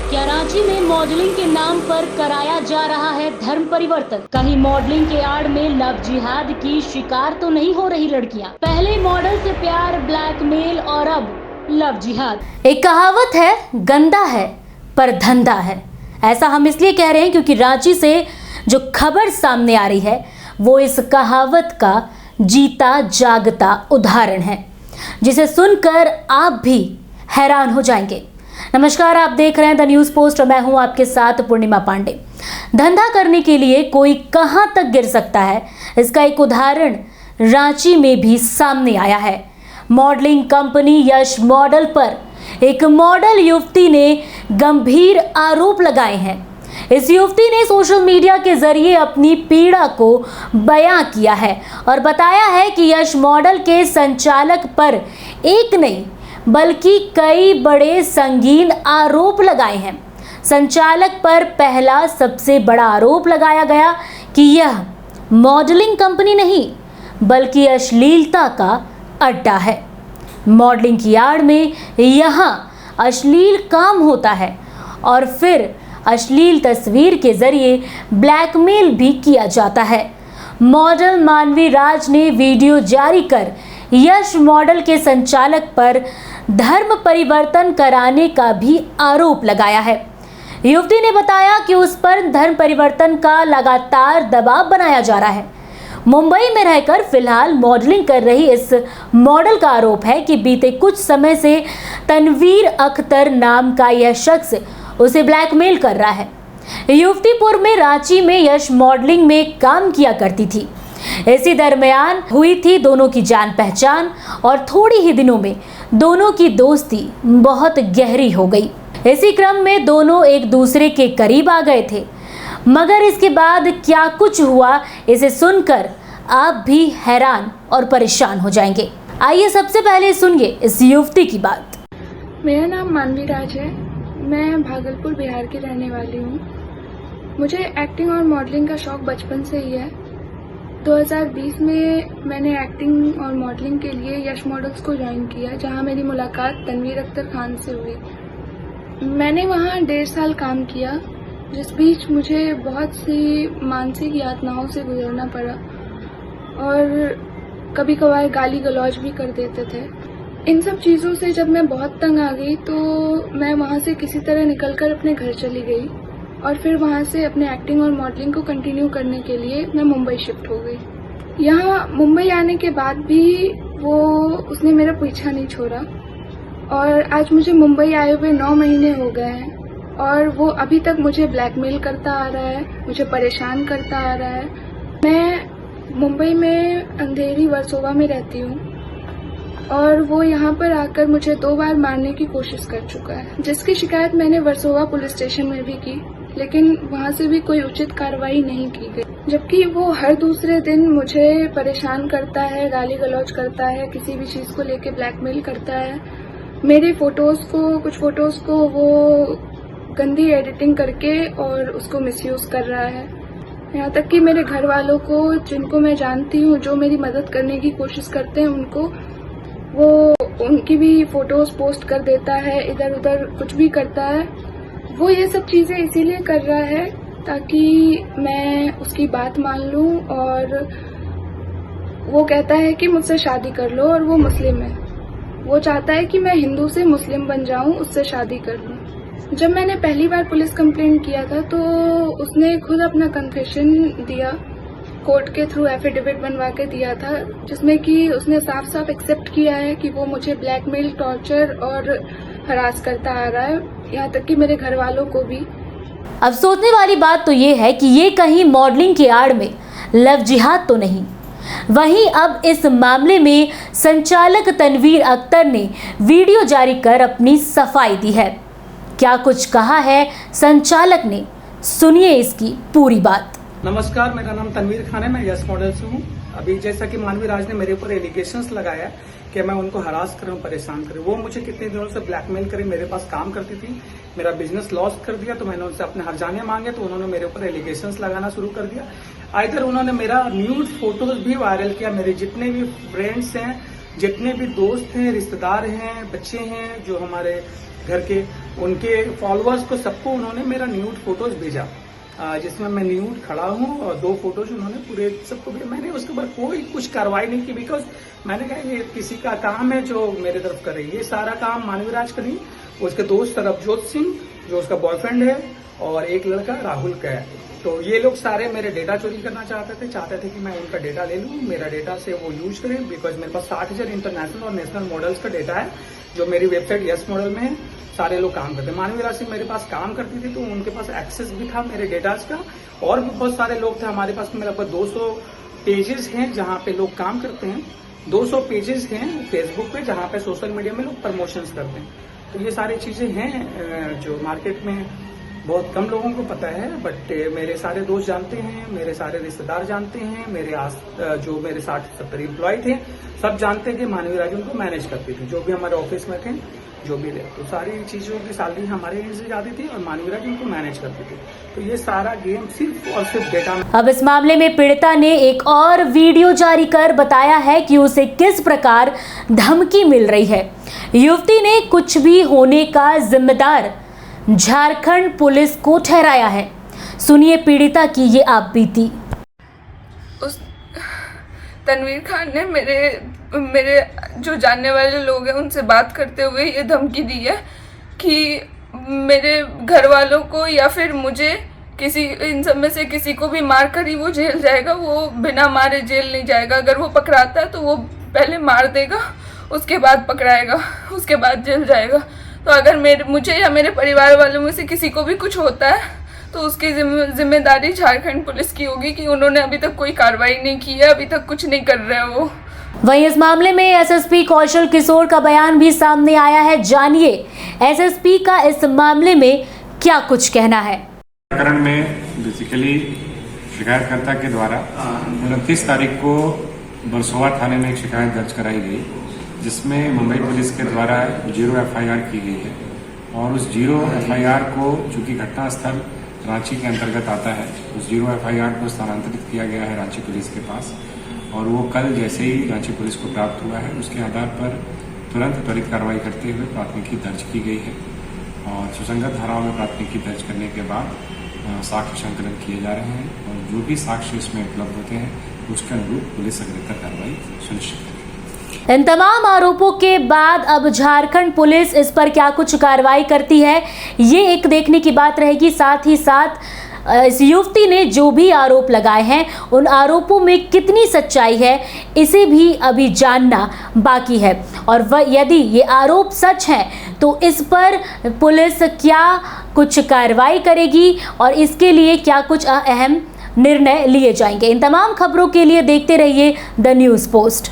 क्या रांची में मॉडलिंग के नाम पर कराया जा रहा है धर्म परिवर्तन? कहीं मॉडलिंग के आड़ में लव जिहाद की शिकार तो नहीं हो रही लड़कियां? पहले मॉडल से प्यार, ब्लैकमेल और अब लव जिहाद। एक कहावत है, गंदा है पर धंधा है। ऐसा हम इसलिए कह रहे हैं क्योंकि रांची से जो खबर सामने आ रही है वो इस कहावत का जीता जागता उदाहरण है, जिसे सुनकर आप भी हैरान हो जाएंगे। नमस्कार, आप देख रहे हैं द न्यूज़ पोस्ट और मैं हूं आपके साथ पूर्णिमा पांडे। धंधा करने के लिए कोई कहां तक गिर सकता है, इसका एक उदाहरण रांची में भी सामने आया है। मॉडलिंग कंपनी यश मॉडल पर एक मॉडल युवती ने गंभीर आरोप लगाए हैं। इस युवती ने सोशल मीडिया के जरिए अपनी पीड़ा को बयां किया है और बताया है कि यश मॉडल के संचालक पर एक नहीं बल्कि कई बड़े संगीन आरोप लगाए हैं। संचालक पर पहला सबसे बड़ा आरोप लगाया गया कि यह मॉडलिंग कंपनी नहीं बल्कि अश्लीलता का अड्डा है। मॉडलिंग की आड़ में यहाँ अश्लील काम होता है और फिर अश्लील तस्वीर के जरिए ब्लैकमेल भी किया जाता है। मॉडल मानवी राज ने वीडियो जारी कर यश मॉडल के संचालक पर धर्म परिवर्तन कराने का भी आरोप लगाया है। युवती ने बताया कि उस पर धर्म परिवर्तन का लगातार दबाव बनाया जा रहा है। मुंबई में रहकर फिलहाल मॉडलिंग कर रही इस मॉडल का आरोप है कि बीते कुछ समय से तनवीर अख्तर नाम का यह शख्स उसे ब्लैकमेल कर रहा है। युवती पूर्व में रांची में यश मॉडलिंग में काम किया करती थी। इसी दरमियान हुई थी दोनों की जान पहचान और थोड़ी ही दिनों में दोनों की दोस्ती बहुत गहरी हो गई। इसी क्रम में दोनों एक दूसरे के करीब आ गए थे, मगर इसके बाद क्या कुछ हुआ इसे सुनकर आप भी हैरान और परेशान हो जाएंगे। आइए सबसे पहले सुनिए इस युवती की बात। मेरा नाम मानवी राज है। मैं भागलपुर बिहार की रहने वाली हूँ। मुझे एक्टिंग और मॉडलिंग का शौक बचपन से ही है। 2020 में मैंने एक्टिंग और मॉडलिंग के लिए यश मॉडल्स को ज्वाइन किया, जहाँ मेरी मुलाकात तनवीर अख्तर खान से हुई। मैंने वहाँ 1.5 साल काम किया, जिस बीच मुझे बहुत सी मानसिक यातनाओं से गुजरना पड़ा और कभी कभार गाली गलौज भी कर देते थे। इन सब चीज़ों से जब मैं बहुत तंग आ गई तो मैं वहाँ से किसी तरह निकलकर अपने घर चली गई और फिर वहाँ से अपने एक्टिंग और मॉडलिंग को कंटिन्यू करने के लिए मैं मुंबई शिफ्ट हो गई। यहाँ मुंबई आने के बाद भी उसने मेरा पीछा नहीं छोड़ा और आज मुझे मुंबई आए हुए 9 महीने हो गए हैं और वो अभी तक मुझे ब्लैकमेल करता आ रहा है, मुझे परेशान करता आ रहा है। मैं मुंबई में अंधेरी वर्सोवा में रहती हूँ और वो यहाँ पर आकर मुझे 2 बार मारने की कोशिश कर चुका है, जिसकी शिकायत मैंने वर्सोवा पुलिस स्टेशन में भी की, लेकिन वहाँ से भी कोई उचित कार्रवाई नहीं की गई। जबकि वो हर दूसरे दिन मुझे परेशान करता है, गाली गलौज करता है, किसी भी चीज़ को लेके ब्लैकमेल करता है। मेरे कुछ फोटोज़ को वो गंदी एडिटिंग करके और उसको मिसयूज कर रहा है। यहाँ तक कि मेरे घर वालों को, जिनको मैं जानती हूँ, जो मेरी मदद करने की कोशिश करते हैं, उनकी भी फोटोज पोस्ट कर देता है, इधर उधर कुछ भी करता है। वो ये सब चीजें इसीलिए कर रहा है ताकि मैं उसकी बात मान लूं और वो कहता है कि मुझसे शादी कर लो और वो मुस्लिम है। वो चाहता है कि मैं हिंदू से मुस्लिम बन जाऊं, उससे शादी कर लूं। जब मैंने पहली बार पुलिस कंप्लेंट किया था तो उसने खुद अपना कन्फेशन दिया, कोर्ट के थ्रू एफिडेविट बनवा के दिया था, जिसमें कि उसने साफ साफ एक्सेप्ट किया है कि वो मुझे ब्लैकमेल, टॉर्चर और हरास करता आ रहा है, यहाँ तक कि मेरे घर वालों को भी। अब सोचने वाली बात तो ये है कि ये कहीं मॉडलिंग के आड़ में लव जिहाद तो नहीं। वहीं अब इस मामले में संचालक तनवीर अख्तर ने वीडियो जारी कर अपनी सफाई दी है। क्या कुछ कहा है संचालक ने, सुनिए इसकी पूरी बात। नमस्कार, मेरा नाम तनवीर खान है, मैं यश मॉडल से हूँ। अभी जैसा कि मानवी राज ने मेरे ऊपर एलिगेशंस लगाया कि मैं उनको हरास कर रहा हूँ, परेशान कर रहा हूँ। वो मुझे कितने दिनों से ब्लैकमेल करे, मेरे पास काम करती थी, मेरा बिजनेस लॉस कर दिया, तो मैंने उनसे अपने हर्जाने मांगे तो उन्होंने मेरे ऊपर एलिगेशंस लगाना शुरू कर दिया। इधर उन्होंने मेरा न्यूड फोटोज भी वायरल किया। मेरे जितने भी फ्रेंड्स हैं, जितने भी दोस्त हैं, रिश्तेदार हैं, बच्चे हैं जो हमारे घर के, उनके फॉलोअर्स को सबको उन्होंने मेरा न्यूड फोटोज भेजा, जिसमें मैं न्यूड खड़ा हूँ और 2 फोटोज उन्होंने पूरे सबको भेजा। मैंने उसके ऊपर कोई कुछ कार्रवाई नहीं की, बिकॉज मैंने कहा ये किसी का काम है जो मेरे तरफ करे, ये सारा काम मानवीराज का नहीं, उसके दोस्त सरबजोत सिंह जो उसका बॉयफ्रेंड है और एक लड़का राहुल का है। तो ये लोग सारे मेरे डेटा चोरी करना चाहते थे कि मैं उनका डेटा ले लूं, मेरा डेटा से वो यूज करें, बिकॉज मेरे पास 60,000 इंटरनेशनल और नेशनल मॉडल्स का डेटा है जो मेरी वेबसाइट यस मॉडल में है। सारे लोग काम करते हैं, मानवीराज सिंह मेरे पास काम करती थी तो उनके पास एक्सेस भी था मेरे डेटाज का, और भी बहुत सारे लोग थे हमारे पास। मेरे पास 200 पेजेस हैं जहां पे लोग काम करते हैं, 200 पेजेस हैं फेसबुक पे जहां पे सोशल मीडिया में लोग प्रमोशंस करते हैं। तो ये सारी चीजें हैं जो मार्केट में बहुत कम लोगों को पता है, बट मेरे सारे दोस्त जानते हैं, मेरे सारे रिश्तेदार जानते हैं, जो मेरे 60-70 एम्प्लॉय थे सब जानते हैं कि मानवीराज उनको मैनेज करती थी, जो भी हमारे ऑफिस में थे, जो भी रहे। तो सारी चीजों की सैलरी हमारे एंड से जाती थी और मानवीराज उनको मैनेज करती थी। तो ये सारा गेम सिर्फ और सिर्फ डेटा। अब इस मामले में पीड़िता ने एक और वीडियो जारी कर बताया है कि उसे किस प्रकार धमकी मिल रही है। युवती ने कुछ भी होने का जिम्मेदार झारखंड पुलिस को ठहराया है। सुनिए पीड़िता की ये आप बीती। उस तनवीर खान ने मेरे जो जानने वाले लोग हैं उनसे बात करते हुए ये धमकी दी है कि मेरे घर वालों को या फिर मुझे इन सब में से किसी को भी मार कर ही वो जेल जाएगा, वो बिना मारे जेल नहीं जाएगा। अगर वो पकड़ाता है तो वो पहले मार देगा, उसके बाद पकड़ाएगा, उसके बाद जेल जाएगा। तो अगर मुझे या मेरे परिवार वालों में से किसी को भी कुछ होता है तो उसकी जिम्मेदारी झारखंड पुलिस की होगी कि उन्होंने अभी तक कोई कार्रवाई नहीं की है, अभी तक कुछ नहीं कर रहे हैं वो। वहीं इस मामले में एसएसपी कौशल किशोर का बयान भी सामने आया है। जानिए एसएसपी का इस मामले में क्या कुछ कहना है। प्रकरण में बेसिकली शिकायतकर्ता के द्वारा 29 तारीख को बरसोवा थाने में एक शिकायत दर्ज कराई गई, जिसमें मुंबई पुलिस के द्वारा 0 FIR की गई है। और उस 0 FIR को, चूंकि घटनास्थल रांची के अंतर्गत आता है, उस 0 FIR को स्थानांतरित किया गया है रांची पुलिस के पास। और वो कल जैसे ही रांची पुलिस को प्राप्त हुआ है, उसके आधार पर तुरंत त्वरित कार्रवाई करते हुए प्राथमिकी दर्ज की गई है। और सुसंगत धाराओं में प्राथमिकी दर्ज करने के बाद साक्ष्य संकलन किए जा रहे हैं और जो भी साक्ष्य इसमें उपलब्ध होते हैं उसके अनुरूप पुलिस अग्रतर कार्रवाई सुनिश्चित करेगी। इन तमाम आरोपों के बाद अब झारखंड पुलिस इस पर क्या कुछ कार्रवाई करती है, ये एक देखने की बात रहेगी। साथ ही साथ इस युवती ने जो भी आरोप लगाए हैं उन आरोपों में कितनी सच्चाई है इसे भी अभी जानना बाकी है। और यदि ये आरोप सच है तो इस पर पुलिस क्या कुछ कार्रवाई करेगी और इसके लिए क्या कुछ अहम निर्णय लिए जाएंगे। इन तमाम खबरों के लिए देखते रहिए द न्यूज़ पोस्ट।